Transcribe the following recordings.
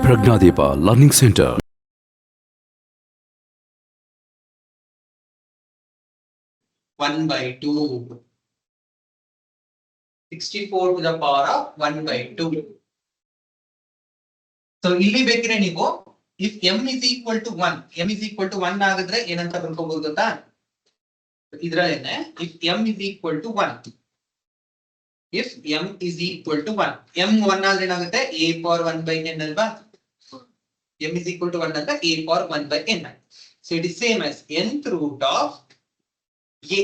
ಪ್ರಜ್ಞಾದೀಪ learning centre. One by 2. 64 to the power of 1 by 2. So ಇಲ್ಲಿ ಬೇಕಿದ್ರೆ ನೀವು if m is equal to 1 ಆಗಿದ್ರೆ ಏನಂತ ಬರ್ಕೋಬಹುದು ಗೊತ್ತಾ? ಇದ್ರಲ್ಲೇನೆ if m is equal to 1. If m is equal to 1. m 1 ಆದ್ರೆ ಏನಾಗುತ್ತೆ? a power 1 by n ಅಲ್ವಾ? m is equal to 1 ಅಂತ a power 1 by n. So it is same as nth root of a.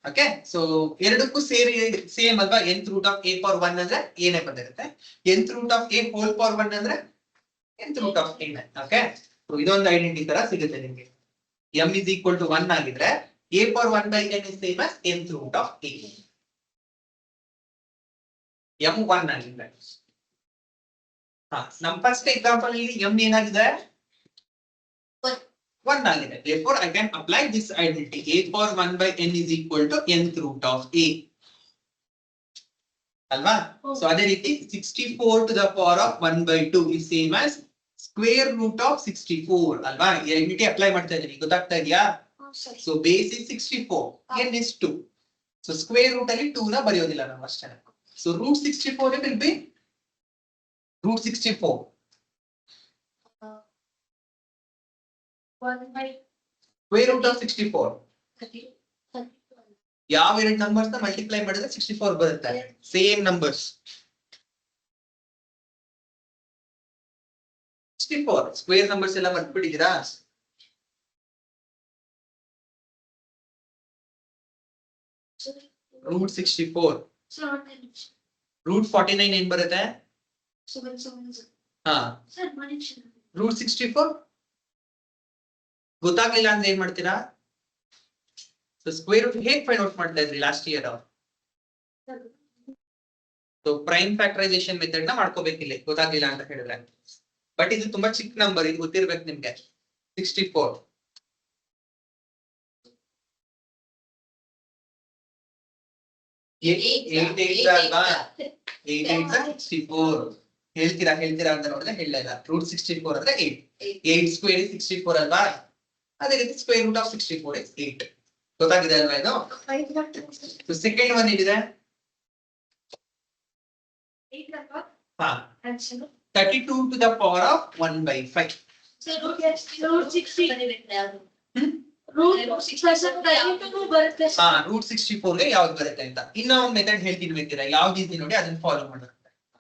Okay, so ಎರಡಕ್ಕೂ ಸೇರಿ same ಅಲ್ವಾ? nth root of a power 1 ಅಂದ್ರೆ ಏನೇ ಬಂದಿರುತ್ತೆ, nth root of a whole power 1 ಅಂದ್ರೆ nth root of a. Okay, so ಇದೊಂದು identity ತರ ಸಿಗುತ್ತೆ ನಿಮಗೆ. m is equal to 1 ಆಗಿದ್ರೆ a power 1 by n is same as nth root of a. m 1 ಆಗಿದ್ರೆ ನಮ್ಮ ಫಸ್ಟ್ ಎಕ್ಸಾಂಪಲ್ ಇಲ್ಲಿ m ಏನಾಗಿದೆ? 1 ಆಗಿದೆ. Therefore I can apply this identity. a power 1 by n is equal to nth root of a. ಅಲ್ವಾ? So ಅದೇ ರೀತಿ 64 to the power of 1 by 2 is same as square root of 64. ಅಲ್ವಾ? ಈ identity apply ಮಾಡ್ತಾ ಇದ್ದೀನಿ, ಗೊತ್ತಾಗ್ತಾ ಇದೆಯಾ? So base is 64, n is 2. So square root ಅಲ್ಲಿ 2 ನ ಬರೆಯೋದಿಲ್ಲ ನಾವು ಅಷ್ಟೇ. So root 64 will be root 64. 1 by square root of 64. ಯಾವ ಎರಡು ನಂಬರ್ಸ್ ನ ಮಲ್ಟಿಪ್ಲೈ ಮಾಡಿದ್ರೆ 64 ಬರುತ್ತೆ? Same numbers. 64 ಸ್ಕ್ವೇರ್ ನಂಬರ್ಸ್ ಎಲ್ಲ ಬರ್ಬಿಟ್ಟಿದ್ದೀರಾ? ರೂಟ್ 64. ರೂಟ್ 49 ಏನ್ ಬರುತ್ತೆ? ಹಾ, ರೂಟ್ 64 ಗೊತ್ತಾಗ್ಲಿಲ್ಲ ಅಂದ್ರೆ ಏನ್ ಮಾಡ್ತೀರಾ? ಸೊ ಸ್ಕ್ವೇರ್ ರೂಟ್ ಹೇಗೆ ಫೈಂಡ್ ಔಟ್ ಮಾಡ್ತಾ ಇದ್ರಿ last year? So prime factorisation method ನ ಮಾಡ್ಕೋಬೇಕಿಲ್ಲ, ಗೊತ್ತಾಗ್ಲಿಲ್ಲ ಅಂತ ಹೇಳಿದ್ರೆ. ಬಟ್ ಇದು ತುಂಬಾ ಚಿಕ್ಕ ನಂಬರ್, ಇದು ಗೊತ್ತಿರ್ಬೇಕು ನಿಮ್ಗೆ. 64 64 ಹೇಳ್ತೀರಾ ಅಂತ ನೋಡಿದ್ರೆ ಹೇಳಲ್ಲ. ರೂಟ್ 64 ಅಂದ್ರೆ 8 ಸ್ಕ್ವೇರ್ 64 ಅಲ್ವಾ? ಅದೇ ರೀತಿ ಸ್ಕ್ವೇರ್ ರೂಟ್ ಆಫ್ 64 is 8. ಗೊತ್ತಾಗಿದೆ ಅಲ್ವಾ ಇದು? ಸೊ ಸೆಕೆಂಡ್ ಒನ್ ಏನಿದೆ? 32 to the power of 1 by 5. Root 64 ಗೆ ಯಾವ್ದು ಬರುತ್ತೆ ಅಂತ ಇನ್ನೊಂದು ಮೆಥಡ್ ಹೇಳ್ತೀನಿ, ಬೇಕಿರ ಯಾವ್ದು ಇದೆ ನೋಡಿ ಅದನ್ನ ಫಾಲೋ ಮಾಡೋಣ.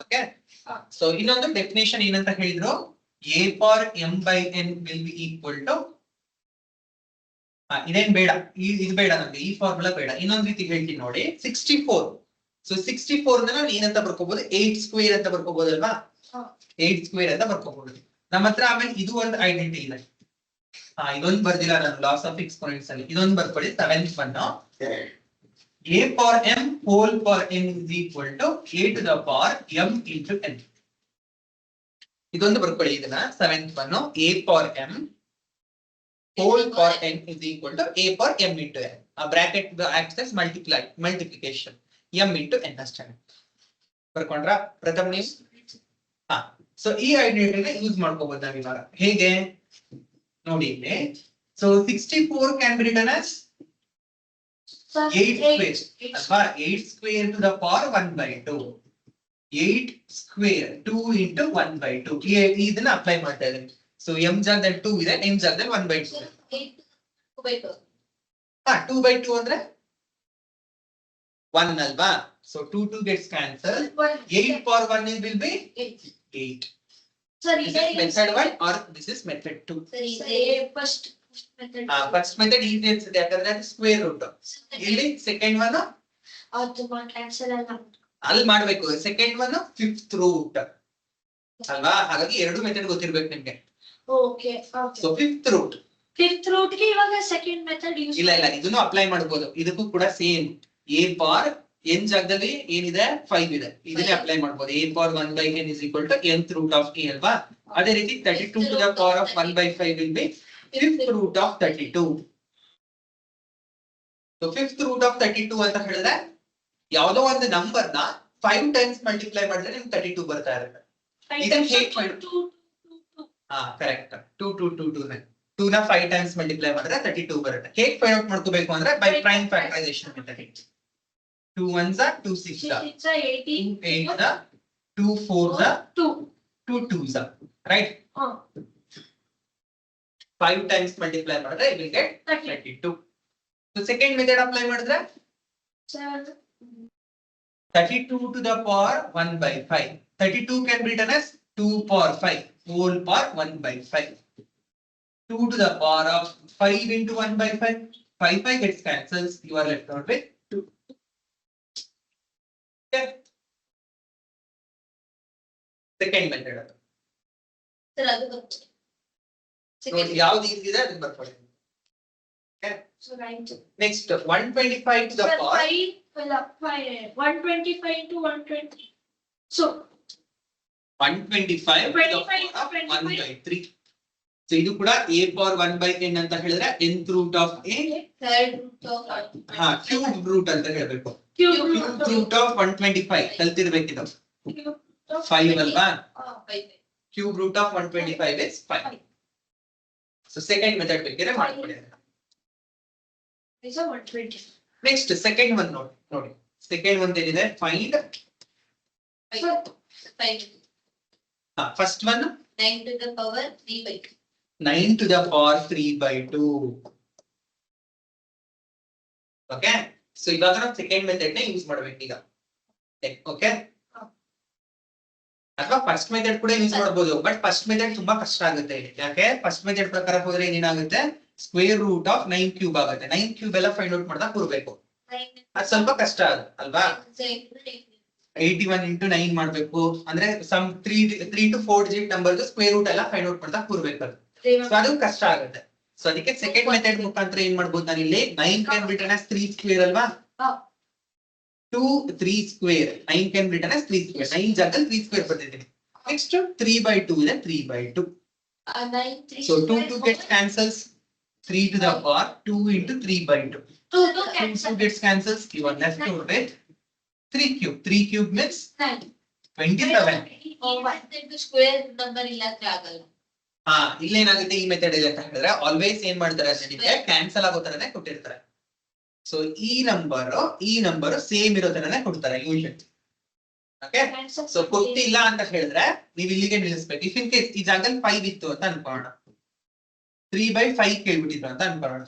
ಓಕೆ, ಸೊ ಇನ್ನೊಂದು ಡೆಫಿನೇಷನ್ ಏನಂತ ಹೇಳಿದ್ರು? a power m by n will be equal to ಇದೇನ್ ಬೇಡ, ಇದು ಬೇಡ ನಮ್ಗೆ, ಈ ಫಾರ್ಮುಲಾ ಬೇಡ. ಇನ್ನೊಂದ್ ರೀತಿ ಹೇಳ್ತೀನಿ ನೋಡಿ. 64. ಸೊ 64 ನಾನು ಏನಂತ ಬರ್ಕೋಬಹುದು? 8 ಸ್ಕ್ವೇರ್ ಅಂತ ಬರ್ಕೋಬಹುದಲ್ವಾ? 8 ಸ್ಕ್ವೇರ್ ಅಂತ ಬರ್ಕೋಬಹುದು ನಮ್ಮ ಹತ್ರ. ಆಮೇಲೆ ಇದು ಒಂದು ಐಡೆಂಟಿಟಿ ಇದೆ. ಇದೊಂದು ಬರ್ದಿಲ್ಲ ನಾನು ಲಾಸ್ ಆಫ್ ಎಕ್ಸ್ಪೋನೆಂಟ್ಸ್ ಅಲ್ಲಿ. ಇದೊಂದು ಬರ್ಕೊಳ್ಳಿ, 7th one. a power m whole power n is equal to a to the power m into n. ಇದೊಂದು ಬರ್ಕೊಳ್ಳಿ ಇದನ್ನ, 7th one. a power m whole power n is equal to a power m into n. A bracket acts as multiplication. m into n ಅಷ್ಟೇ ಬರ್ಕೊಂಡ್ರ ಪ್ರಥಮ ನೀವು? So ಈ ಐಡೆಂಟಿಟಿನ use ಮಾಡ್ಕೋಬಹುದು ನಾವು ಇವಾಗ. ಹೇಗೆ ನೋಡಿ ಇಲ್ಲಿ. So 64 can be written as 8 square ಅಲ್ವಾ? 8 square to the power 1 by 2. 8 square 2 into 1 by 2. ಇದನ್ನ ಅಪ್ಲೈ ಮಾಡ್ತಾ ಇದ್ದೀನಿ. ಸೊ m ಜಾಗದಲ್ಲಿ 2 ಇದೆ, n ಜಾಗದಲ್ಲಿ 1 by 2. 2 by 2 ಅಂದ್ರೆ 1 ಅಲ್ವಾ? So 2 gets cancelled. 8 power 1 will be 8. This is method 1 or this is method 2. First method easy ಅನ್ಸುತ್ತೆ, ಯಾಕಂದ್ರೆ ಅದು ಸ್ಕ್ವೇರ್ ರೂಟ್. ಇಲ್ಲಿ ಸೆಕೆಂಡ್ ಒನ್ ಅಲ್ಲಿ ಮಾಡ್ಬೇಕು. ಸೆಕೆಂಡ್ ಒನ್ 5th ರೂಟ್ ಅಲ್ವಾ? ಹಾಗಾಗಿ ಎರಡು ಮೆಥಡ್ ಗೊತ್ತಿರ್ಬೇಕು ನಿಮ್ಗೆ. ಸೊ 5th ರೂಟ್ ಗೆ ಇವಾಗ ಸೆಕೆಂಡ್ ಮೆಥಡ್ ಯೂಸ್ ಇಲ್ಲ, ಇದನ್ನು ಅಪ್ಲೈ ಮಾಡಬಹುದು. ಇದಕ್ಕೂ ಕೂಡ ಸೇಮ್ a ಪವರ್ n ಜಾಗದಲ್ಲಿ ಏನಿದೆ 5 ಇದೆ, ಇದನ್ನೇ ಅಪ್ಲೈ ಮಾಡಬಹುದು. a power 1 by n is equal to nth root of a ಅಲ್ವಾ? ಅದೇ ರೀತಿ 32 to the power of 1 by 5 will be 5th root of 32. So 5th root of 32 ಅಂತ ಹೇಳಿದ್ರೆ ಯಾವುದೋ ಒಂದು ನಂಬರ್ ನ 5 ಟೈಮ್ಸ್ ಮಲ್ಟಿಪ್ಲೈ ಮಾಡಿದ್ರೆ ನಿಮ್ಗೆ 32 ಬರ್ತಾ ಇರುತ್ತೆ. ಇದನ್ನ ಹೇಗೆ ಮಾಡಿ ಹಾ ಕರೆಕ್ಟ್ 2 ನ 5 ಟೈಮ್ಸ್ ಮಲ್ಟಿಪ್ಲೈ ಮಾಡಿದ್ರೆ 32 ಬರುತ್ತೆ. ಹೇಗೆ ಫೈಂಡ್ ಔಟ್ ಮಾಡ್ಕೋಬೇಕು ಅಂದ್ರೆ by prime factorisation method. 2 1s are 2 6s are 2 8s are 2 4s are 2 2s are right. 5 times multiply ಮಾಡಿದ್ರೆ you will get 32. So second method apply ಮಾಡಿದ್ರೆ 32 to the power 1 by 5. 32 can be written as 2 power 5 whole power 1 by 5. 2 to the power of 5 into 1 by 5. 5 gets cancels. You are left out with 2. Okay. Second method. Sir, ಅದು ಗೊತ್ತು. ನೋಡಿ ಯಾವ್ದು easy ಇದೆ ಅದನ್ನ ಬರ್ಕೊಳ್ಳಿ. Okay. So right. Next 125 to the Sir, power 125 into 120. So 125 to the power of 1 by 3. So ಇದು ಕೂಡ a power 1 by n ಅಂತ ಹೇಳಿದ್ರೆ nth root of a third root of ಹಾ cube root ಅಂತ ಹೇಳಬೇಕು. cube Cube root of 125 ಕಲ್ತಿರಬೇಕಿದು. cube 5 ಅಲ್ವಾ? 5. Cube root of 125 is 5. So second method ಬೇಕಿದ್ರೆ ಮಾಡ್ಕೊಳ್ಳಿ. Is a 120. Next second one ನೋಡಿ. Second one ಏನಿದೆ find 5. first one 9 to the power 3 by 2. 9 to the power 3 by 2. Okay. So ಇವಾಗ ನಾವು second method ನ use ಮಾಡಬೇಕು ಈಗ. ಓಕೆ ಅಥವಾ ಫಸ್ಟ್ ಮೆಥಡ್ ಕೂಡ ಯೂಸ್ ಮಾಡಬಹುದು ಬಟ್ ಫಸ್ಟ್ ಮೆಥಡ್ ತುಂಬಾ ಕಷ್ಟ ಆಗುತ್ತೆ. ಯಾಕೆ ಫಸ್ಟ್ ಮೆಥಡ್ ಪ್ರಕಾರ ಹೋದ್ರೆ ಏನಾಗುತ್ತೆ ಸ್ಕ್ವೇರ್ ರೂಟ್ ಆಫ್ 9 ಕ್ಯೂಬ್ ಆಗುತ್ತೆ. 9 ಕ್ಯೂಬ್ ಎಲ್ಲ ಫೈಂಡ್ ಔಟ್ ಮಾಡ್ದಾಗ ಕೂರ್ಬೇಕು. ಅದು ಸ್ವಲ್ಪ ಕಷ್ಟ ಅಲ್ವಾ. 81 into 9 ಮಾಡ್ಬೇಕು ಅಂದ್ರೆ some 3 to 4 digit number square root ಎಲ್ಲ ಫೈಂಡ್ ಔಟ್ ಮಾಡ್ದಾಗ ಕೂರ್ಬೇಕು. ಸೊ ಅದು ಕಷ್ಟ ಆಗುತ್ತೆ. ಸೊ ಅದಕ್ಕೆ ಸೆಕೆಂಡ್ ಮೆಥಡ್ ಮುಖಾಂತರ ಏನ್ ಮಾಡ್ಬೋದು ನಾನು ಇಲ್ಲಿ 9 can be return as 3 square ಅಲ್ವಾ. 2 3 square 9 can be return as 3 square. 9 ಜಾಗದಲ್ಲಿ 3 ಸ್ಕ್ವೇರ್ ಬರ್ತಿದ್ದೀನಿ. ನೆಕ್ಸ್ಟ್ 3 by 2 ಇದೆ 3 by 2. 9 3. So 2 gets cancels. 3 to the power 2 into 3 by 2. 2 gets cancels. You are left over with 3 cube. 3 cube means 9. 27. Square number ಇಲ್ಲ ಅಂದ್ರೆ ಆಗಲ್ಲ. ಹಾ ಇಲ್ಲೇನಾಗುತ್ತೆ ಈ method ಇದೆ ಅಂತ ಹೇಳಿದ್ರೆ ಆಲ್ವೇಸ್ ಏನ್ ಮಾಡ್ತಾರೆ ಅಂದ್ರೆ ಕ್ಯಾನ್ಸಲ್ ಆಗೋ ತರನೇ ಕೊಟ್ಟಿರ್ತಾರೆ. ಸೊ ಈ ನಂಬರ್ ಸೇಮ್ ಇರೋ ತರನೇ ಕೊಡ್ತಾರೆ ಯೂಶಲಿ. ಓಕೆ ಸೊ ಕೊಟ್ಟಿಲ್ಲ ಅಂತ ಹೇಳಿದ್ರೆ ನೀವು ಇಲ್ಲಿಗೆ ನಿಲ್ಲಿಸ್ಬೇಕು. ಇಫ್ ಇನ್ ಕೇಸ್ ಈ ಜಾಗದಲ್ಲಿ 5 ಇತ್ತು ಅಂತ ಅನ್ಕೊಳ್ಳೋಣ, 3 by 5 ಕೇಳ್ಬಿಟ್ಟಿದ್ರು ಅಂತ ಅನ್ಕೊಳ್ಳೋಣ.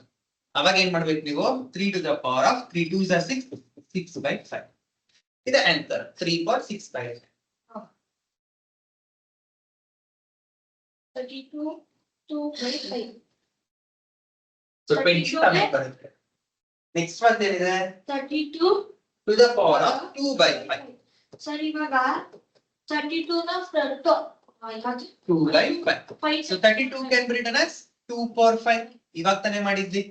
ಅವಾಗ ಏನ್ ಮಾಡ್ಬೇಕು ನೀವು 3 to the power of 3 2s are 6 6 by 5 ಇದು answer 3 power 6 by 5. 32 2 by 5. So 20 ಸಮಯ ಬರುತ್ತೆ. ನೆಕ್ಸ್ಟ್ ಒನ್ ಏನಿದೆ 32 to the power of 2 by 5. Sir ಇವಾಗ 32 ನ front 2 by 5. So 32 can be written as 2 power 5. ಇವಾಗ ತಾನೇ ಮಾಡಿದ್ವಿ.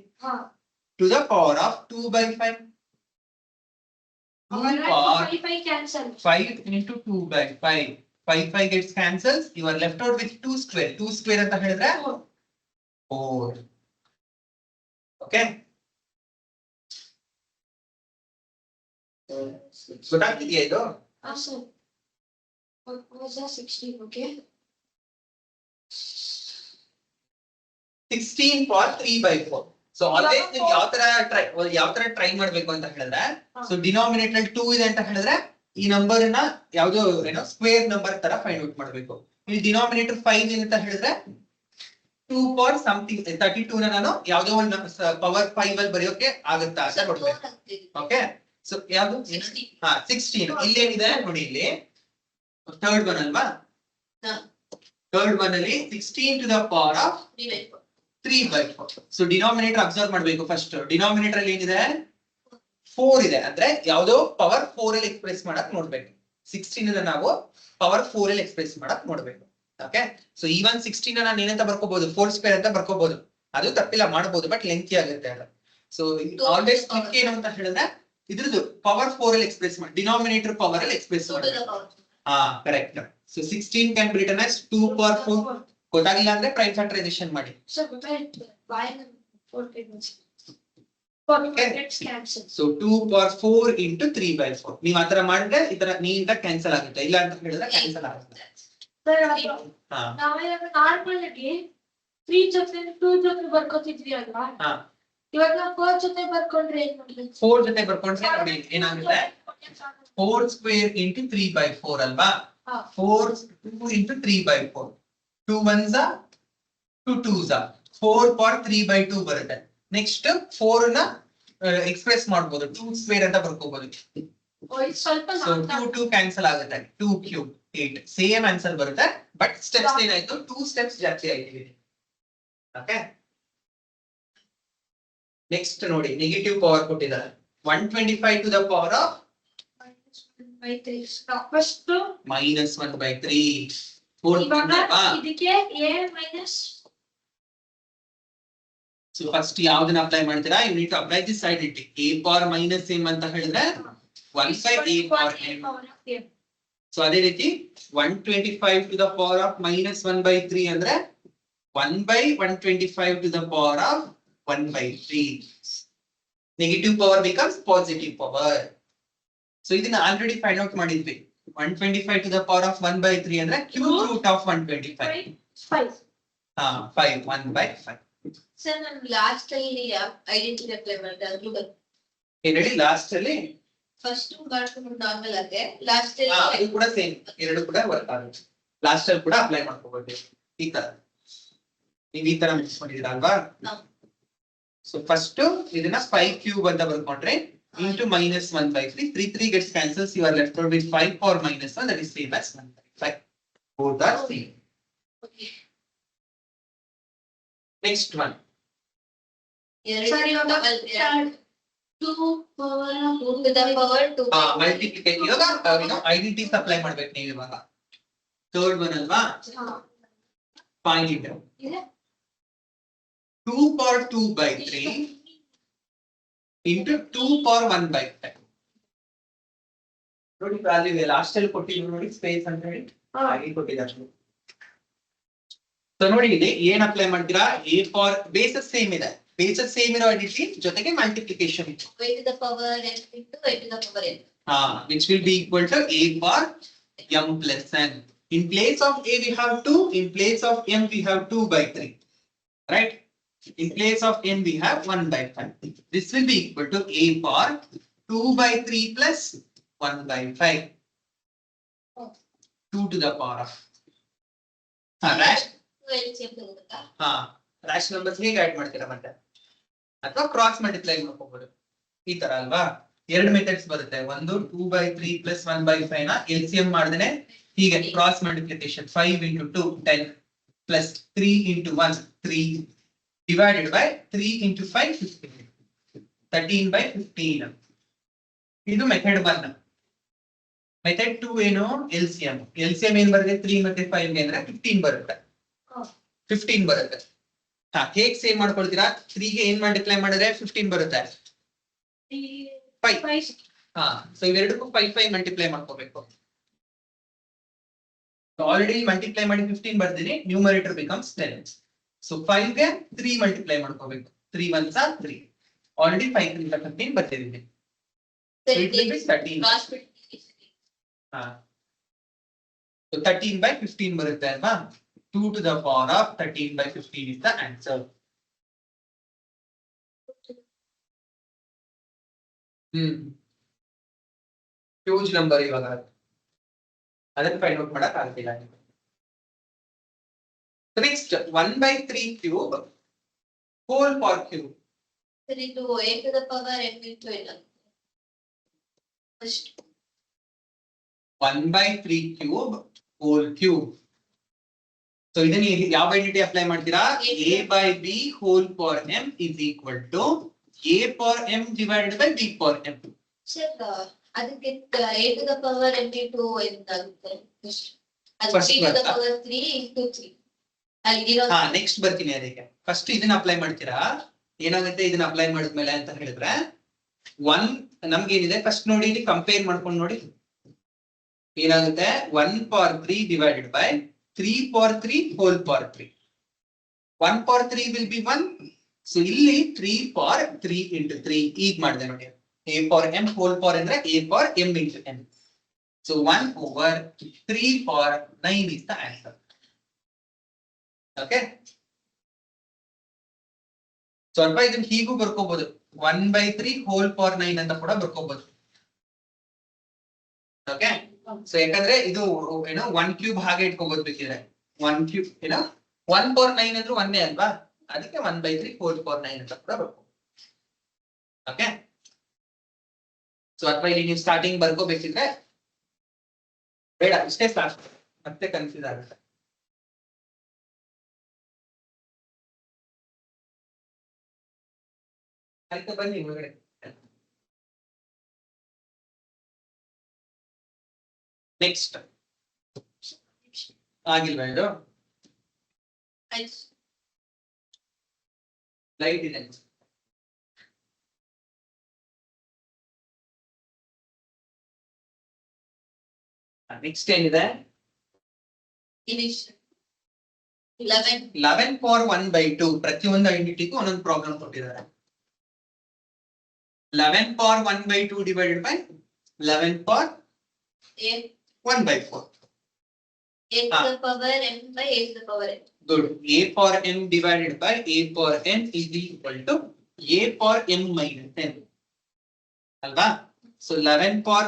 To the power of 2 by 5. 2 power 5 cancel. 5 into 2 by 5. 5 gets cancels. You are left out with 2 square. 2 square ಅಂತ ಹೇಳಿದ್ರೆ 4. Okay. ಗೊತ್ತಾಗ್ತಿದೆಯಾ ಇದು? Sir was 16 okay. 16 for 3 by 4. So always ನೀವು ಯಾವ ತರ try ಮಾಡ್ಬೇಕು ಅಂತ ಹೇಳಿದ್ರೆ ಸೊ ಡಿನಾಮಿನೇಟರ್ 2 ಇದೆ ಅಂತ ಹೇಳಿದ್ರೆ ಈ ನಂಬರ್ ನ ಯಾವ್ದೋ ಸ್ಕ್ವೇರ್ ನಂಬರ್ ತರ ಫೈಂಡ್ ಔಟ್ ಮಾಡ್ಬೇಕು. ಇಲ್ಲಿ ಡಿನಾಮಿನೇಟರ್ 5 ಇದೆ ಅಂತ ಹೇಳಿದ್ರೆ 2 ಪವರ್ ಸಮಥಿಂಗ್ 32 ನ ನಾನು ಯಾವ್ದೋ ಒಂದು ಪವರ್ 5 ಅಲ್ಲಿ ಬರೆಯೋಕೆ ಆಗುತ್ತಾ ಅಂತ ನೋಡ್ಬೇಕು. ಓಕೆ ಸೊ ಯಾವುದು 16 ಇಲ್ಲಿ ಏನಿದೆ ನೋಡಿ ಇಲ್ಲಿ ಥರ್ಡ್ ಒನ್ ಅಲ್ವಾ. ಥರ್ಡ್ ಒನ್ ಅಲ್ಲಿ 16 to the power of 3 by 4. So denominator observe ಮಾಡ್ಬೇಕು. ಫಸ್ಟ್ ಡಿನಾಮಿನೇಟರ್ ಅಲ್ಲಿ ಏನಿದೆ 4 ಇದೆ ಅಂದ್ರೆ ಯಾವ್ದೋ ಪವರ್ 4 ಅಲ್ಲಿ ಎಕ್ಸ್ಪ್ರೆಸ್ ಮಾಡಕ್ ನೋಡ್ಬೇಕು. 16 ಅನ್ನ ನಾವು ಪವರ್ 4 ಅಲ್ಲಿ ಎಕ್ಸ್ಪ್ರೆಸ್ ಮಾಡಕ್ ನೋಡ್ಬೇಕು. ಓಕೆ ಸೊ ಈವನ್ 16 ನಾನು ಏನಂತ ಬರ್ಕೋಬಹುದು 4 ಸ್ಕ್ವೇರ್ ಅಂತ ಬರ್ಕೋಬಹುದು. ಅದು ತಪ್ಪಿಲ್ಲ ಮಾಡಬಹುದು ಬಟ್ ಲೆಂಥಿ ಆಗುತ್ತೆ ಅಲ್ಲ. ಸೊ ಆಲ್ವೇಸ್ ಕ್ಲಿಕ್ ಏನು ಅಂತ ಹೇಳಿದ್ರೆ ಇದ್ರದ್ದು ಪವರ್ 4 ಅಲ್ಲಿ ಎಕ್ಸ್ಪ್ರೆಸ್ ಮಾಡಿ ಡಿನಾಮಿನೇಟರ್ ಪವರ್ ಅಲ್ಲಿ ಎಕ್ಸ್ಪ್ರೆಸ್ ಮಾಡಿ. ಹಾ correct. So 16 can be return as 2 power 4. ಗೊತ್ತಾಗಿಲ್ಲ ಅಂದ್ರೆ ಪ್ರೈಮ್ ಫ್ಯಾಕ್ಟರೈಸೇಷನ್ ಮಾಡಿ. ಸರ್ ಗೊತ್ತಾಯ್ತು y ನ 4 cancel. 4 gets cancel. So 2 power 4 into 3 by 4 ನೀವು ಆತರ ಮಾಡಿದ್ರೆ ಈ ತರ ನೀಟಾಗಿ ಕ್ಯಾನ್ಸಲ್ ಆಗುತ್ತೆ. ಇಲ್ಲ ಅಂತ ಹೇಳಿದ್ರೆ ಕ್ಯಾನ್ಸಲ್ ಆಗುತ್ತೆ. ಹಾ ನಾವೇನಾಗ ನಾರ್ಮಲ್ ಆಗಿ 3 ಜೊತೆ 2 ಜೊತೆ ಬರ್ಕೋತಿದ್ವಿ ಅಲ್ವಾ ಹಾ ಇವಾಗ ನಾವು 4 ಜೊತೆ ಬರ್ಕೊಂಡ್ರೆ ಏನ್ ಮಾಡ್ಬೇಕು 4 ಜೊತೆ ಬರ್ಕೊಂಡ್ರೆ ನೋಡಿ ಏನಾಗುತ್ತೆ 4 ಸ್ಕ್ವೇರ್ ಇಂಟು 3/4 ಅಲ್ವಾ 2 into 3/4 2 ones are 2 twos are 4 power 3/2 ಬರುತ್ತೆ ನೆಕ್ಸ್ಟ್ 4 ನ ಎಕ್ಸ್ಪ್ರೆಸ್ ಮಾಡಬಹುದು 2 ಸ್ಕ್ವೇರ್ ಅಂತ ಬರ್ಕೋಬಹುದು ಸ್ವಲ್ಪ ಸೊ 2 ಕ್ಯಾನ್ಸಲ್ ಆಗುತ್ತೆ 2 ಕ್ಯೂಬ್ 8 ಸೇಮ್ ಆನ್ಸರ್ ಬರುತ್ತೆ ಬಟ್ ಸ್ಟೆಪ್ಸ್ ಏನಾಯ್ತು 2 ಸ್ಟೆಪ್ಸ್ ಜಾಸ್ತಿ ಆಯ್ತು ಓಕೆ ನೆಕ್ಸ್ಟ್ ನೋಡಿ ನೆಗೆಟಿವ್ ಪವರ್ ಕೊಟ್ಟಿದ್ದಾರೆ 125 to the power of first -1/3 ಇವಾಗ ಇದಕ್ಕೆ a ಮೈನಸ್ ಸೊ ಫಸ್ಟ್ ಯಾವ್ದನ್ನ ಅಪ್ಲೈ ಮಾಡ್ತೀರಾ you need to apply this identity a power minus m ಅಂತ ಹೇಳಿದ್ರೆ 1/a ಪವರ್ m ಸೊ ಅದೇ ರೀತಿ 125 ಟು ದ ಪವರ್ ಆಫ್ -1/3 ಅಂದ್ರೆ 1/125 to the power of 1/3 negative power becomes positive power so ಇದನ್ನ already find out ಮಾಡಿದ್ವಿ 125 to the power of 1/3 ಅಂದ್ರೆ cube root of 125 ಹಾ 5 1/5 sir ನಾನು ಲಾಸ್ಟ್ ಅಲ್ಲಿ ಐಡೆಂಟಿಟಿ ಅಪ್ಲೈ ಮಾಡಿದೆ ಅದು ಏನ್ ಹೇಳಿ ಲಾಸ್ಟ್ ಅಲ್ಲಿ ಫಸ್ಟ್ ಮಾಡ್ಕೊಂಡು ನಾರ್ಮಲ್ ಆದ್ರೆ ಲಾಸ್ಟ್ ಅದು ಅಲ್ಲಿ ಕೂಡ ಸೇಮ್ ಎರಡು ಕೂಡ ವರ್ಕ್ ಆಗುತ್ತೆ ಲಾಸ್ಟ್ ಅಲ್ಲಿ ಕೂಡ ಅಪ್ಲೈ ಮಾಡ್ಕೋಬಹುದು ಈ ತರ ನೀವು ಈ ತರ ಮಿಕ್ಸ್ ಮಾಡಿದಿರ ಅಲ್ವಾ ಸೊ ಫಸ್ಟ್ ಇದನ್ನ 5 ಕ್ಯೂಬ್ ಅಂತ ಬರ್ಕೊಂಡ್ರೆ into -1/3 3 gets cancels you are left out with 5 power -1 that is same as 1/5 both are same next one ಸರಿ ಇವಾಗ 2 power 2 to the power 2 multiplication ಇವಾಗ ಐಡೆಂಟಿಟಿ ಅಪ್ಲೈ ಮಾಡ್ಬೇಕು ನೀವು ಇವಾಗ ಥರ್ಡ್ ಒನ್ ಅಲ್ವಾ ಫೈಂಡ್ ಇಟ್ ಇದೆ 2 power 2/3 into 2 power 1/5 ನೋಡಿ value last ಅಲ್ಲಿ ಕೊಟ್ಟಿದ್ರು ನೋಡಿ ಸ್ಪೇಸ್ ಅಂತ ಹೇಳಿ ಹಾಗೆ ಕೊಟ್ಟಿದ್ದಾರೆ ಸೊ ನೋಡಿ ಇದೆ ಏನ್ ಅಪ್ಲೈ ಮಾಡ್ತೀರಾ a ಪವರ್ ಬೇಸಸ್ ಸೇಮ್ ಇದೆ ಬೇಸಸ್ ಸೇಮ್ ಇರೋ ಐಡೆಂಟಿಟಿ ಜೊತೆಗೆ ಮಲ್ಟಿಪ್ಲಿಕೇಶನ್ ಇತ್ತು a to the power n into a to the power n which will be equal to a power m plus n in place of a we have 2 in place of m we have 2/3 right in place of n we have 1/5 this will be equal to a power 2/3 plus 1/5 2 to the power of LCM ತಗೋಬೇಕಾ ರಾಶ್ numbers ಹೇಗೆ add ಮಾಡ್ತೀರಾ ಮತ್ತೆ ಅಥವಾ cross multiply ಮಾಡ್ಕೋಬಹುದು ಈ ತರ ಅಲ್ವಾ ಎರಡು ಮೆಥಡ್ಸ್ ಬರುತ್ತೆ ಒಂದು 2/3 plus 1/5 ನ LCM ಮಾಡಿದ್ರೆ ಹೀಗೆ cross multiplication 5 into 2 10 plus 3 into 1 3 divided by 3 into 5 15 13/15 ಇದು ಮೆಥಡ್ 1 ಮೆಥಡ್ 2 ಏನು LCM ಏನ್ ಬರುತ್ತೆ 3 ಮತ್ತೆ 5 ಗೆ ಅಂದ್ರೆ 15 ಬರುತ್ತೆ 15 ಬರುತ್ತೆ ಹೇಗೆ ಸೇವ್ ಮಾಡ್ಕೊಳ್ತೀರಾ 3 ಗೆ ಏನ್ ಮಲ್ಟಿಪ್ಲೈ ಮಾಡಿದ್ರೆ 15 ಬರುತ್ತೆ 5 ಸೊ ಇವೆರಡಕ್ಕೂ 5 ಮಲ್ಟಿಪ್ಲೈ ಮಾಡ್ಕೋಬೇಕು ಆಲ್ರೆಡಿ ಮಲ್ಟಿಪ್ಲೈ ಮಾಡಿ 15 ಬರ್ತೀನಿ ನ್ಯೂಮರೇಟರ್ ಬಿಕಮ್ಸ್ 10 ಸೊ 5 ಗೆ 3 ಮಲ್ಟಿಪ್ಲೈ ಮಾಡ್ಕೋಬೇಕು 3 1s are 3 already 5 3 15 ಬರ್ತಿದ್ದೀನಿ so it will be 13 cross multiplication so 13/15 ಬರುತ್ತೆ ಅಲ್ವಾ 2 to the power of 13/15 is the answer huge number ಇವಾಗ ಅದನ್ನ ಫೈಂಡ್ ಔಟ್ ಮಾಡಕ್ ಆಗ್ತಿಲ್ಲ next 1/3 cube whole power cube sir ಇದು a to the power n into n first 1/3 cube whole cube so ಇದನ್ನ ಯಾವ identity apply ಮಾಡ್ತೀರಾ a/b whole power m is equal to a power m divided by b power m sir ಅದಕ್ಕೆ a to the power n into n ಆಗುತ್ತೆ ಅದು First 3 to the ಬರ್ತಾ? power 3 into 3 ಅಲ್ಲಿರೋ next ಬರ್ತೀನಿ ಅದಕ್ಕೆ first ಇದನ್ನ apply ಮಾಡ್ತೀರಾ ಏನಾಗುತ್ತೆ ಇದನ್ನ ಅಪ್ಲೈ ಮಾಡಿದ್ಮೇಲೆ ಅಂತ ಹೇಳಿದ್ರೆ 1 ನಮ್ಗೆ ಏನಿದೆ ಫಸ್ಟ್ ನೋಡಿ ಇಲ್ಲಿ ಕಂಪೇರ್ ಮಾಡ್ಕೊಂಡು ನೋಡಿ ಏನಾಗುತ್ತೆ 1 power 3 divided by 3 power 3 whole power 3 1 power 3 will be 1 so ಇಲ್ಲಿ 3 power 3 into 3 ಈಗ ಮಾಡಿದೆ ನೋಡಿ a power m whole power ಅಂದ್ರೆ a power m into n So 1 over 3 for 9 is the answer. Okay. So ಅಥವಾ ಇದನ್ನ ಹೀಗೂ ಬರ್ಕೋಬಹುದು 1/3 whole power 9 ಅಂತ ಕೂಡ ಬರ್ಕೋಬಹುದು. ಓಕೆ ಸೊ ಯಾಕಂದ್ರೆ ಇದು ಏನೋ 1 ಕ್ಯೂಬ್ ಹಾಗೆ ಇಟ್ಕೋಬಹುದು ಬೇಕಿದ್ರೆ 1 ಕ್ಯೂಬ್ ಏನೋ 1 power 9 ಅಂದ್ರೆ 1 ಅಲ್ವಾ ಅದಕ್ಕೆ 1/3 whole power 9 ಅಂತ ಕೂಡ ಬರ್ಕೋಬಹುದು. ಓಕೆ ಸೊ ಅಥವಾ ಇಲ್ಲಿ ನೀವು ಸ್ಟಾರ್ಟಿಂಗ್ ಬರ್ಕೋಬೇಕಿದ್ರೆ ಬೇಡ ಇಷ್ಟೇ ಸಾಕು ಮತ್ತೆ ಕನ್ಫ್ಯೂಸ್ ಆಗುತ್ತೆ. ಆಯ್ತು ಬನ್ನಿ ಒಳಗಡೆ. ನೆಕ್ಸ್ಟ್ ಆಗಿಲ್ವಾ ಇದು ಆಯ್ತು. ಲೈಟ್ ಇದೆ. ನೆಕ್ಸ್ಟ್ ಏನಿದೆ Finish. 11. 11 for 1/2 ಪ್ರತಿಯೊಂದು ಐಡೆಂಟಿಟಿಗೂ ಒಂದೊಂದು ಪ್ರಾಬ್ಲಮ್ ಕೊಟ್ಟಿದ್ದಾರೆ. 11 for 1/2 divided by 11 for 8. 1/4. 8 to the power m by 8 to the power n. Good. A for m divided by a for n is equal to a for m minus n. Alva? So 11 for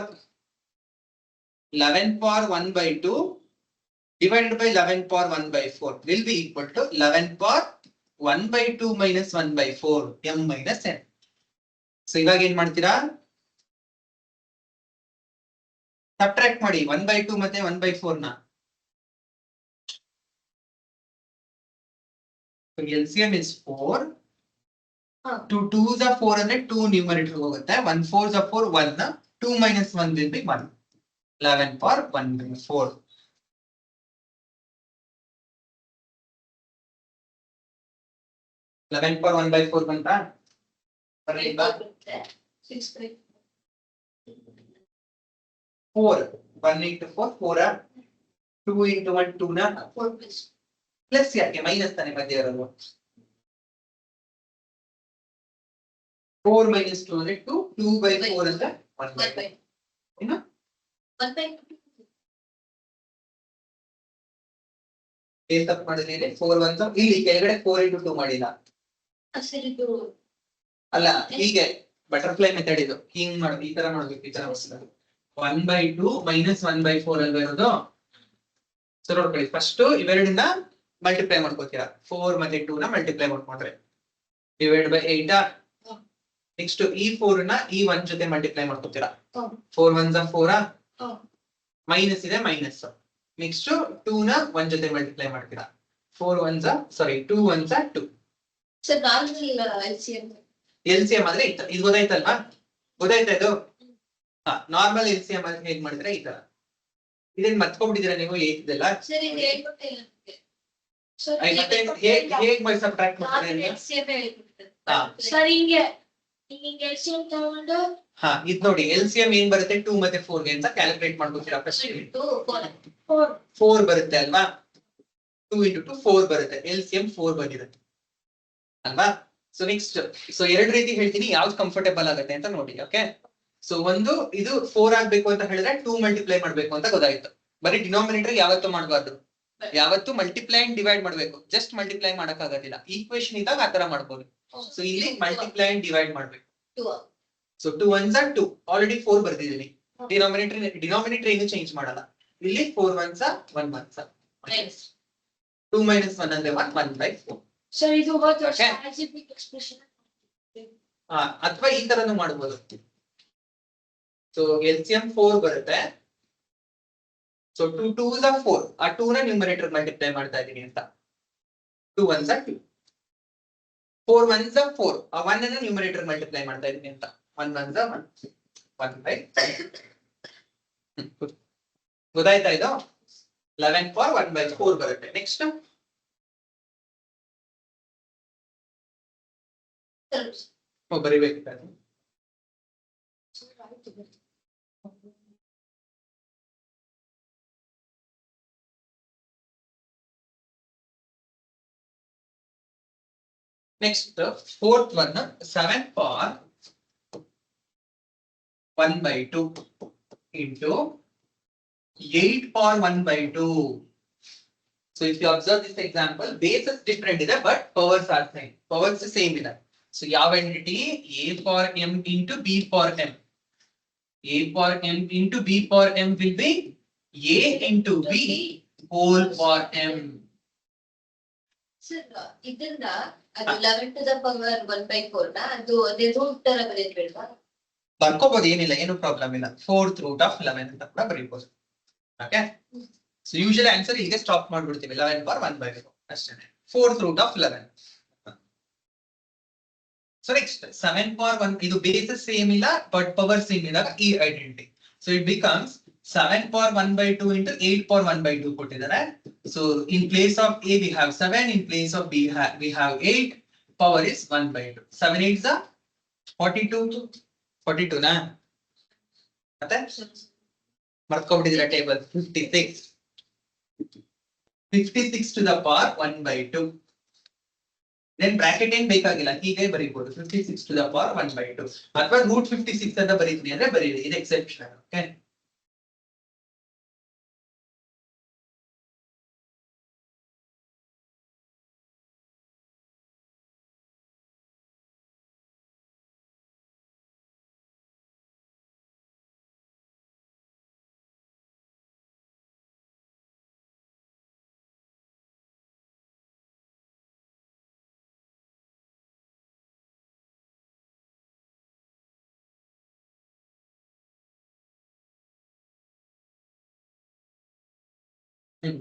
1/2 divided by 11 for 1/4 will be equal to 11 for 1/2 minus 1/4 m minus n. So ಇವಾಗ ಏನ್ ಮಾಡ್ತೀರಾ subtract ಮಾಡಿ 1/2 ಮತ್ತೆ 1/4 ನ. So LCM is 4. 2 2s are 4 ಅಂದ್ರೆ 2 numerator ಹೋಗುತ್ತೆ 1 4s are 4 1 ನ 2 minus 1 will be 1. 11 for 1/4. 11 for 1/4 ಬಂತಾ? ಬರಲಿಲ್ಲ 6 4 1 into 4 4 2 into 1 2 ನ 4 plus ಪ್ಲಸ್ ಯಾಕೆ ಮೈನಸ್ ತಾನೆ ಮಧ್ಯ ಇರೋದು 4 minus 2 ಅಂದ್ರೆ 2 2/4 ಅಂದ್ರೆ 1/2 ಏನು 1/2. ಏನ್ ತಪ್ಪು ಮಾಡಿದೀನಿ 4 1 ಇಲ್ಲಿ ಕೆಳಗಡೆ 4 into 2 ಮಾಡಿಲ್ಲ ಸರಿ ಇದು ಅಲ್ಲ ಹೀಗೆ ಬಟರ್ಫ್ಲೈ ಮೆಥಡ್ ಇದು ಹಿಂಗ್ ಮಾಡೋದು ಈ ತರ ಮಾಡ್ಬೇಕು ಈ ತರ ಮಾಡ್ತಾರೆ 1/2 minus 1/4 ಅಲ್ವಾ ಇರೋದು. ಸೊ ನೋಡ್ಕೊಳ್ಳಿ ಫಸ್ಟ್ ಇವೆರಡನ್ನ ಮಲ್ಟಿಪ್ಲೈ ಮಾಡ್ಕೋತೀರಾ 4 ಮತ್ತೆ 2 ನ ಮಲ್ಟಿಪ್ಲೈ ಮಾಡ್ಕೊಂಡ್ರೆ ಡಿವೈಡ್ ಬೈ 8 ನೆಕ್ಸ್ಟ್ ಈ 4 ನ ಈ 1 ಜೊತೆ ಮಲ್ಟಿಪ್ಲೈ ಮಾಡ್ಕೋತೀರಾ 4 1s are 4 ಮೈನಸ್ ಇದೆ ಮೈನಸ್ ನೆಕ್ಸ್ಟ್ 2 ನ 1 ಜೊತೆ ಮಲ್ಟಿಪ್ಲೈ ಮಾಡ್ತೀರಾ 4 1s are sorry 2 1s are 2 sir normal LCM LCM ಅಂದ್ರೆ ಇದು ಗೊತ್ತಾಯ್ತಲ್ವಾ ಗೊತ್ತಾಯ್ತಾ ಇದು ನಾರ್ಮಲ್ LCM ಅಂದ್ರೆ ಹೇಗ್ ಮಾಡಿದ್ರೆ ಈ ತರ ಇದನ್ನ ಮರ್ತ್ಕೊಂಡ್ಬಿಟ್ಟಿದ್ದೀರಾ ನೀವು 8 ಇದೆಲ್ಲ ಸರ್ ಇದು ಹೇಳ್ಕೊಟ್ಟಿಲ್ಲ ನನಗೆ. ಸರ್ ಮತ್ತೆ ಹೇಗ್ ಬೈ ಸಬ್ಟ್ರಾಕ್ಟ್ ಮಾಡ್ತಾರೆ ಅಂತ LCM ಹೇಳ್ಕೊಟ್ಟಿದ್ದಾರೆ. ಹಾ. ಸರ್ ಹಿಂಗೆ LCM ತಗೊಂಡು ಇದ್ ನೋಡಿ LCM ಏನ್ ಬರುತ್ತೆ 2 ಮತ್ತೆ 4 ಗೆ ಅಂತ ಕ್ಯಾಲ್ಕುಲೇಟ್ ಮಾಡ್ಕೊತೀರಾ ಫಸ್ಟ್ 2 4 4 ಬರುತ್ತೆ ಅಲ್ವಾ 2 into 2 4 ಬರುತ್ತೆ LCM 4 ಬಂದಿದೆ ಅಲ್ವಾ. ಸೊ ನೆಕ್ಸ್ಟ್ ಸೊ ಎರಡು ರೀತಿ ಹೇಳ್ತೀನಿ ಯಾವ್ದು ಕಂಫರ್ಟೇಬಲ್ ಆಗುತ್ತೆ ಅಂತ ನೋಡಿ. ಓಕೆ ಸೊ ಒಂದು ಇದು 4 ಆಗ್ಬೇಕು ಅಂತ ಹೇಳಿದ್ರೆ 2 ಮಲ್ಟಿಪ್ಲೈ ಮಾಡ್ಬೇಕು ಅಂತ ಗೊತ್ತಾಯ್ತು. ಬರೀ ಡಿನಾಮಿನೇಟರ್ ಯಾವತ್ತೂ ಮಾಡಬಾರ್ದು ಯಾವತ್ತು ಮಲ್ಟಿಪ್ಲೈ ಅಂಡ್ ಡಿವೈಡ್ ಮಾಡ್ಬೇಕು ಜಸ್ಟ್ ಮಲ್ಟಿಪ್ಲೈ ಮಾಡಕ್ ಆಗೋದಿಲ್ಲ ಈಕ್ವೇಶನ್ ಇದ್ದಾಗ ಆತರ ಮಾಡ್ಬೋದು. ಸೊ ಇಲ್ಲಿ ಮಲ್ಟಿಪ್ಲೈ ಅಂಡ್ ಡಿವೈಡ್ ಮಾಡ್ಬೇಕು. 2 ಸೊ 2 1s are 2 ಆಲ್ರೆಡಿ 4 ಬರ್ದಿದ್ದೀನಿ ಡಿನಾಮಿನೇಟರ್ ಏನು ಚೇಂಜ್ ಮಾಡಲ್ಲ ಇಲ್ಲಿ 4 1s are 1 1s are minus 2 minus 1 ಅಂದ್ರೆ 1/4. ಸರ್ ಇದು ಹೋದ ವರ್ಷ Okay. algebraic expression ಅಥವಾ ಈ ತರನು ಮಾಡಬಹುದು. ಸೊ LCM 4 ಬರುತ್ತೆ ಸೊ 2 2s are 4 ಆ 2 ನ ನ್ಯೂಮರೇಟರ್ ಮಲ್ಟಿಪ್ಲೈ ಮಾಡ್ತಾ ಇದೀನಿ ಅಂತ 2 1s are 2 4 1s are 4 ಆ 1 ಅನ್ನ ನ್ಯೂಮರೇಟರ್ ಮಲ್ಟಿಪ್ಲೈ ಮಾಡ್ತಾ ಇದೀನಿ ಅಂತ 1 1s are 1 1/4 ಗೊತ್ತಾಯ್ತಾ ಇದು 11 for 1/4 ಬರುತ್ತೆ. ನೆಕ್ಸ್ಟ್ ಬರಿಬೇಕಿತ್ತು next fourth one 7 for 1/2 into 8 power 1 by 2. So if you observe this example, bases different ಇದೆ but powers are same. Powers same ಇದೆ. So ಯಾವ entity a power m into b power m. A power m into b power m will be a into b whole power m. Sir ಇದನ್ನ ಅದು 11 to the power 1/4 ನ ಅದು ಅದೇ root ತರ ಬರೆಯಬೇಡ್ವಾ? ಬರ್ಕೋಬಹುದು, ಏನಿಲ್ಲ, ಏನು ಪ್ರಾಬ್ಲಮ್ ಇಲ್ಲ. 4th root of 11 ಅಂತ ಕೂಡ ಬರೀಬಹುದು. ಓಕೆ, ಸೊ ಯೂಶುವಲಿ ಆನ್ಸರ್ ಹೀಗೆ ಸ್ಟಾಪ್ ಮಾಡ್ಬಿಡ್ತೀವಿ, 11 power 1/4 ಅಷ್ಟೇ. 4th root of 11. So next 7 power 1, ಇದು ಬೇಸಸ್ ಸೇಮ್ ಇಲ್ಲ ಬಟ್ ಪವರ್ ಸೇಮ್ ಇದ್ದಾಗ ಈ identity. So it becomes 7 power 1/2 into 8 power 1/2 ಕೊಟ್ಟಿದ್ದಾರೆ. So in place of a we have 7, in place of b we have 8, power is 1/2. 7 8s are 42 ನಾ ಮತ್ತೆ ಮರ್ತ್ಕೊಂಡ್ಬಿಟ್ಟಿದ್ದೀರಾ table. 56 to the power 1/2. then bracket ಏನ್ ಬೇಕಾಗಿಲ್ಲ, ಹೀಗೆ ಬರೀಬಹುದು 56 to the power 1/2 ಅಥವಾ √56 ಅಂತ ಬರೀತೀನಿ ಅಂದ್ರೆ ಬರೀರಿ, ಇದು exception. Okay,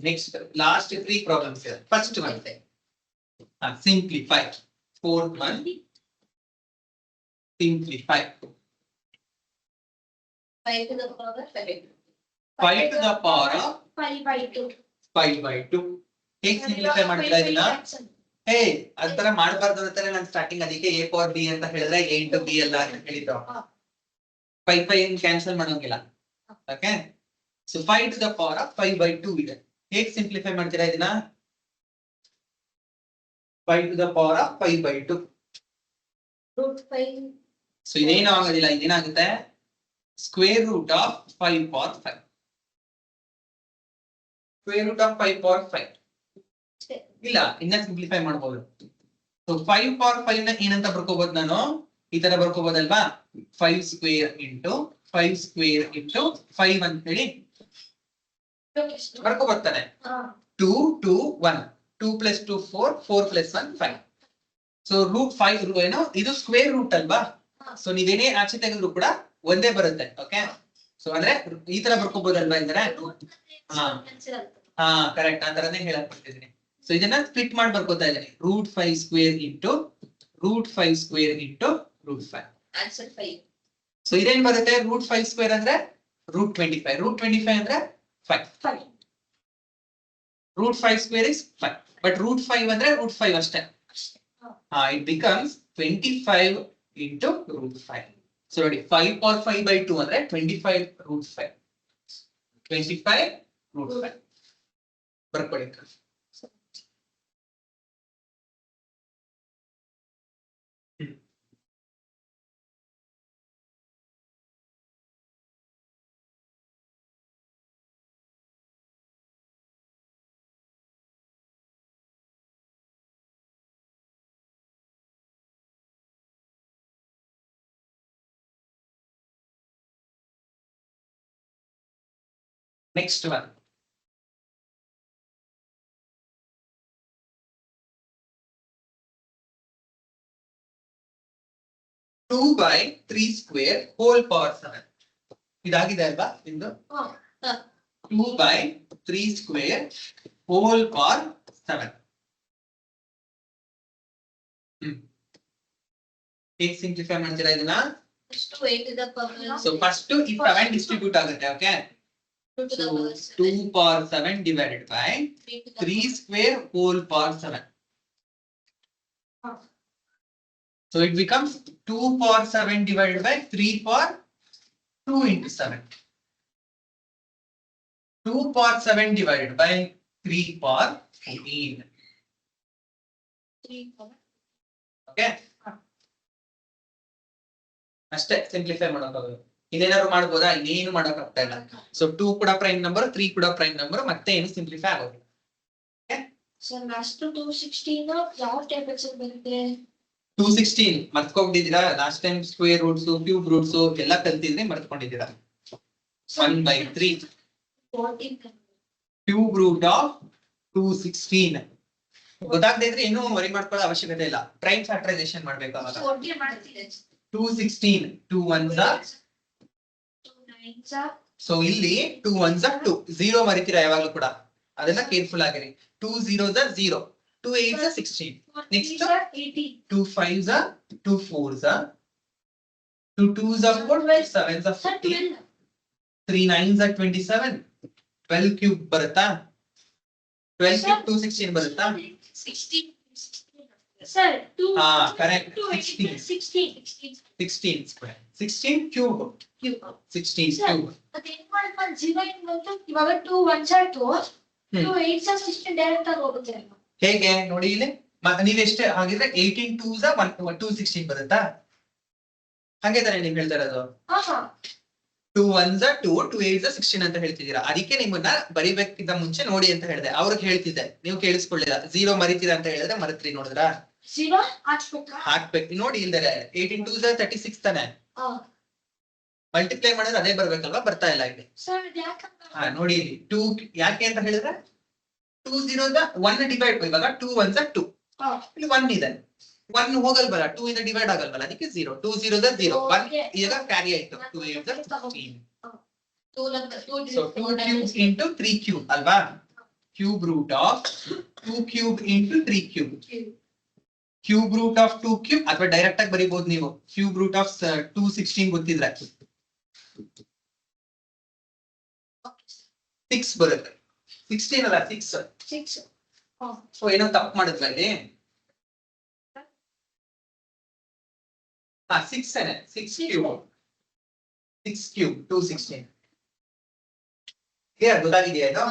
next last 3 problems here. First one, simplify. 4th one, simplify. 5 to the power 5. 5 to the power of 5/2. 5/2. ಹೇಗೆ ಸಿಂಪ್ಲಿಫೈ ಮಾಡ್ತೀರಾ ಇದನ್ನ? ಹೇ, ಅದರ ಮಾಡಬಾರ್ದು ಅಂತಾನೆ ನಾನು ಸ್ಟಾರ್ಟಿಂಗ್ ಅದಕ್ಕೆ a power b ಅಂತ ಹೇಳಿದ್ರೆ a into b ಅಲ್ಲ ಅಂತ ಹೇಳಿದ್ರು. 5 ಏನ್ ಕ್ಯಾನ್ಸಲ್ ಮಾಡೋಂಗಿಲ್ಲ. Okay, so 5 to the power of 5/2 ಇದೆ. ಹೇಗೆ ಸಿಂಪ್ಲಿಫೈ ಮಾಡ್ತೀರಾ ಇದನ್ನ? 5 to the power of 5/2. √5. So ಇದೇನು ಆಗೋದಿಲ್ಲ, ಇದೇನಾಗುತ್ತೆ square root of 5 power 5. Square root of 5 power 5 ಇಲ್ಲ, ಇನ್ನ ಸಿಂಪ್ಲಿಫೈ ಮಾಡಬಹುದು. ಸೊ 5 power 5 ನ ಏನಂತ ಬರ್ಕೋಬಹುದು ನಾನು? ಈ ತರ ಬರ್ಕೋಬಹುದಲ್ವಾ, 5 ಸ್ಕ್ವೇರ್ ಇಂಟು 5 ಸ್ಕ್ವೇರ್ ಇಂಟು 5 ಅಂತ ಹೇಳಿ ಬರ್ಕೊ ಬರ್ತಾನೆ. 2 2 1, 2 + 2 4, 4 + 1 5. ಸೊ √5 ಏನೋ ಇದು ಸ್ಕ್ವೇರ್ ರೂಟ್ ಅಲ್ವಾ, ಸೊ ನೀವೇನೇ ಆಚೆ ತೆಗೆದ್ರು ಕೂಡ ಒಂದೇ ಬರುತ್ತೆ. ಓಕೆ, ಸೊ ಅಂದ್ರೆ ಈ ತರ ಬರ್ಕೋಬಹುದಲ್ವಾ ಅಂದ್ರೆ? ಹಾ ಕರೆಕ್ಟ್, ಆ ತರನೇ ಹೇಳಕ್ ಬರ್ತಿದ್ದೀನಿ. ಸೊ ಇದನ್ನ ಸ್ಪ್ಲಿಟ್ ಮಾಡಿ ಬರ್ಕೋತಾ ಇದ್ದೀನಿ, √5 square into √5 square into √5. Answer 5. So ಇದೇನ್ ಬರುತ್ತೆ? √5 ಸ್ಕ್ವೇರ್ ಅಂದ್ರೆ √25, √25 ಅಂದ್ರೆ 5. √5 ಸ್ಕ್ವೇರ್ is 5, ಬಟ್ √5 ಅಂದ್ರೆ √5 ಅಷ್ಟೇ. It becomes 25 into √5. So ನೋಡಿ, 5 power 5/2 ಅಂದ್ರೆ 25 √5. 25 √5 ಬರ್ಕೊಳ್ಳಿ. Next one. Two by 3 square whole power 7. ಇದಾಗಿದೆ ಅಲ್ವಾ ನಿಮ್ದು? 2 by 3 square whole power 7. ಹೇಗೆ ಸಿಂಪ್ಲಿಫೈ ಮಾಡ್ತೀರಾ ಇದನ್ನ? First 8 to the power. So first ಈ 7 ಡಿಸ್ಟ್ರಿಬ್ಯೂಟ್ ಆಗುತ್ತೆ. Okay, 2 to the so power 2 7. power 7 divided by 3 to the 3 square whole power 7. So it becomes 2 power 7 divided by 3 power 2 into 7. 2 power 7 divided by 3 power 14. 3 power. Okay. ಅಷ್ಟೇ simplify ಮಾಡೋಕ್ಕಾಗೋದು. ಇನ್ನೇನಾದ್ರು ಮಾಡ್ಬೋದಾ? ಇನ್ನೇನು ಮಾಡಕ್ ಆಗ್ತಾ ಇಲ್ಲ. So 2 ಕೂಡ prime number, 3 ಕೂಡ prime number, ಮತ್ತೆ ಏನು ಸಿಂಪ್ಲಿಫೈ ಆಗೋದಿಲ್ಲ. ಸರ್ ಲಾಸ್ಟ್ 216 ಯಾವ ಟೇಬಲ್ಸ್ ಬರುತ್ತೆ? 216 ಮರ್ತ್ಕೊಂಡಿದ್ದೀರಾ? Last time square roots, cube roots ಎಲ್ಲ ಕಲ್ತಿದ್ರೆ ಮರ್ತ್ಕೊಂಡಿದ್ದೀರಾ. 1/3 14 ಕ್ಯೂಬ್ ರೂಟ್ ಆಫ್ 216. ಗೊತ್ತಾಗದೇ ಇದ್ರೆ ಇನ್ನೂ ವರಿ ಮಾಡ್ಕೊಳ್ಳೋ ಅವಶ್ಯಕತೆ ಇಲ್ಲ. ಪ್ರೈಮ್ ಫ್ಯಾಕ್ಟರೈಸೇಷನ್ ಮಾಡ್ಬೇಕು ಅವಾಗ. 14 ಮಾಡ್ತಿದೆ 216 2 1s 2 9s ಸೊ ಇಲ್ಲಿ 2 1s 2 0 ಮರಿತೀರಾ ಯಾವಾಗ್ಲೂ ಕೂಡ, ಅದನ್ನ ಕೇರ್ಫುಲ್ ಆಗಿರಿ. 2 0s 0, 2 8s 16, next 80 2 5s 2 4s 2 2s 4, 2 7s 15, 3 9s 27, 12 cube ಬರುತ್ತಾ? 12 ಕ್ಯೂಬ್ 216 ಬರುತ್ತಾ? 16 sir 2 correct. 16 square 16 cube 16 cube. ಮತ್ತೆ ಏನ್ ಮಾಡ್ಕೊಂಡು 0 ಇಂದ ಬಂತು ಇವಾಗ 2 1s 2 2 8s 16 ಡೈರೆಕ್ಟ್ ಆಗಿ ಹೋಗುತ್ತೆ ಅಲ್ವಾ? ಹೇಗೆ ನೋಡಿ ಇಲ್ಲಿ ನೀವೆಷ್ಟೇ ಹಾಗಿದ್ರೆ 18 2s 216 ಬರುತ್ತಾ? ಹಾಗೆ ತಾನೇ ನೀವ್ ಹೇಳ್ತಾ ಇರೋದು. ಹಾ 2 1s 2 2 8s 16 ಅಂತ ಹೇಳ್ತಿದ್ದೀರಾ. ಅದಕ್ಕೆ ನಿಮ್ಮನ್ನ ಬರಿಬೇಕಿದ್ದ ಮುಂಚೆ ನೋಡಿ ಅಂತ ಹೇಳಿದೆ. ಅವ್ರಿಗೆ ಹೇಳ್ತಿದ್ದೆ, ನೀವು ಕೇಳಿಸ್ಕೊಳ್ಳಿಲ್ಲ. 0 ಮರಿತೀರಾ ಅಂತ ಹೇಳಿದ್ರೆ ಮರತ್ರಿ. ನೋಡಿದ್ರಾ? 0 ಹಾಕ್ಬೇಕಾ? ಹಾಕ್ಬೇಕು ನೋಡಿ. ಇಲ್ದರೆ 18 2s 36 ತಾನೆ. ಮಲ್ಟಿಪ್ಲೈ ಮಾಡಿದ್ರೆ ಅದೇ ಬರ್ಬೇಕಲ್ವಾ? ಬರ್ತಾ ಇಲ್ಲ ಇಲ್ಲಿ. ಸರ್ ಯಾಕಂತ ನೋಡಿ ಇಲ್ಲಿ 2 ಯಾಕೆ ಅಂತ ಹೇಳಿದ್ರೆ 2 0s 1 ಡಿವೈಡ್, ಇವಾಗ 2 1s 2 ಇಲ್ಲಿ 1 ಇದೆ, 1 ಹೋಗಲ್ವಲ್ಲ, 2 ಇಂದ ಡಿವೈಡ್ ಆಗಲ್ವಲ್ಲ, ಅದಕ್ಕೆ 0. 2 0s 0, 1 ಈಗ ಕ್ಯಾರಿ ಆಯ್ತು. 2 8s 16. 2 number 2 So 2 cubes into 3 cube ಅಲ್ವಾ? Cube root of 2 cube into 3 cube. Cube root of 2 cube ಅಥವಾ ಡೈರೆಕ್ಟ್ ಆಗಿ ಬರಿಬಹುದು ನೀವು. Cube root of 216 ಗೊತ್ತಿದ್ರೆ 6 ಬರುತ್ತೆ. 16 ಅಲ್ಲ 6. 6 ಸೊ ಏನೋ ತಪ್ಪು ಮಾಡಿದ್ವಿ ಅಲ್ಲಿ. 6 ಏನೆ 6 cube 6 cube 216. ಗೊತ್ತಾಗಿದೆಯಾ ಇದು?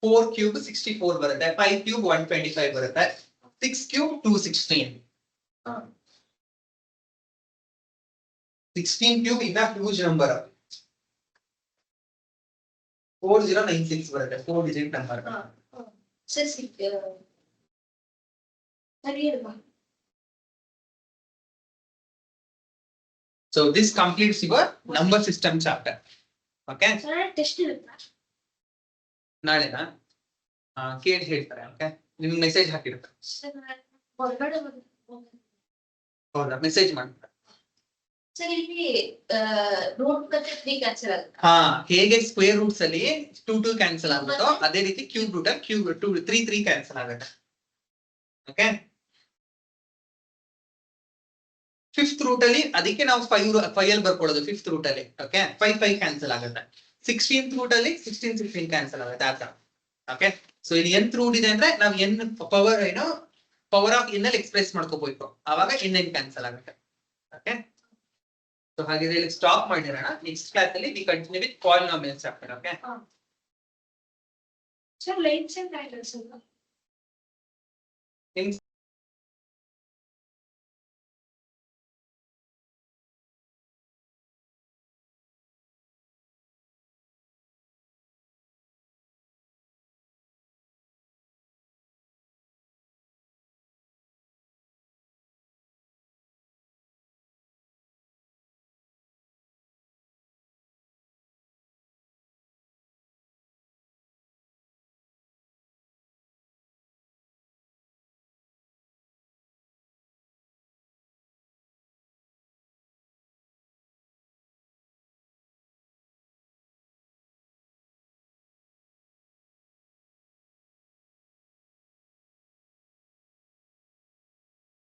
4 cube 64 ಬರುತ್ತೆ, 5 cube 125 ಬರುತ್ತೆ, 6 cube 216. 16 cube ಇನ್ನ ಹ್ಯೂಜ್ ನಂಬರ್. 4096 ಬರುತ್ತೆ, 4 ಡಿಜಿಟ್ ನಂಬರ್. ಸರಿ ಸರಿ ಅಲ್ವಾ? So this completes your number system chapter. Okay? Sir test ಇರುತ್ತಾ? ನಾಳೆನಾ? ಕೇಳಿ ಹೇಳ್ತಾರೆ. ಓಕೆ, ನಿಮ್ಗೆ ಮೆಸೇಜ್ ಹಾಕಿರ್ತಾರೆ. ಸರ್ ಹೊರಗಡೆ ಹೌದಾ? ಮೆಸೇಜ್ ಮಾಡ್ತಾರೆ. ಸರ್ ಇಲ್ಲಿ ರೂಟ್ ಮತ್ತೆ 3 ಕ್ಯಾನ್ಸಲ್ ಆಗುತ್ತೆ. ಹೇಗೆ ಸ್ಕ್ವೇರ್ ರೂಟ್ಸ್ ಅಲ್ಲಿ 2 2 ಕ್ಯಾನ್ಸಲ್ ಆಗುತ್ತೋ ಅದೇ ರೀತಿ ಕ್ಯೂಬ್ ರೂಟ್ ಅಲ್ಲಿ ಕ್ಯೂಬ್ 2 3 3 ಕ್ಯಾನ್ಸಲ್ ಆಗುತ್ತೆ. ಓಕೆ, ಫಿಫ್ತ್ ರೂಟ್ ಅಲ್ಲಿ ಅದಕ್ಕೆ ನಾವು 5 ಅಲ್ಲಿ ಬರ್ಕೊಳ್ಳೋದು. ಫಿಫ್ತ್ ರೂಟ್ ಅಲ್ಲಿ ಓಕೆ 5 5 ಕ್ಯಾನ್ಸಲ್ ಆಗುತ್ತೆ. 16th ರೂಟ್ ಅಲ್ಲಿ 16 16 ಕ್ಯಾನ್ಸಲ್ ಆಗುತ್ತೆ ಆ ತರ. ಓಕೆ, ಸೊ ಇಲ್ಲಿ nth ರೂಟ್ ಇದೆ ಅಂದ್ರೆ ನಾವು n power power of n ಅಲ್ಲಿ ಎಕ್ಸ್ಪ್ರೆಸ್ ಮಾಡ್ಕೋಬೇಕು, ಆವಾಗ n ಕ್ಯಾನ್ಸಲ್ ಆಗುತ್ತೆ. ಓಕೆ, ಸೊ ಹಾಗಿದ್ರೆ ಇಲ್ಲಿ ಸ್ಟಾಪ್ ಮಾಡಿರೋಣ. ನೆಕ್ಸ್ಟ್ ಕ್ಲಾಸ್ ಅಲ್ಲಿ we continue with polynomial chapter. Okay sir lines and angles ಅಲ್ವಾ? ನಿಮ್ಗೆ